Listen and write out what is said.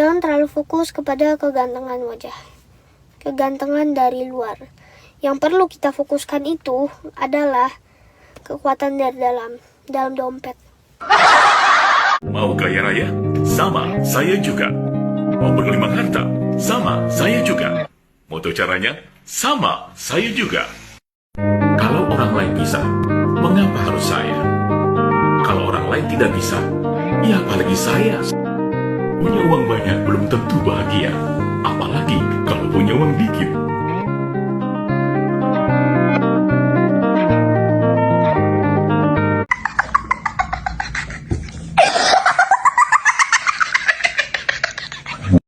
Jangan terlalu fokus kepada kegantengan wajah, kegantengan dari luar. Yang perlu kita fokuskan itu adalah kekuatan dari dalam dompet. Mau kaya raya? Sama, saya juga. Mau bergelimang harta? Sama, saya juga. Mau tahu caranya? Sama, saya juga. Kalau orang lain bisa, mengapa harus saya? Kalau orang lain tidak bisa, ya apalagi saya? Punya uang banyak belum tentu bahagia, apalagi kalau punya uang dikit.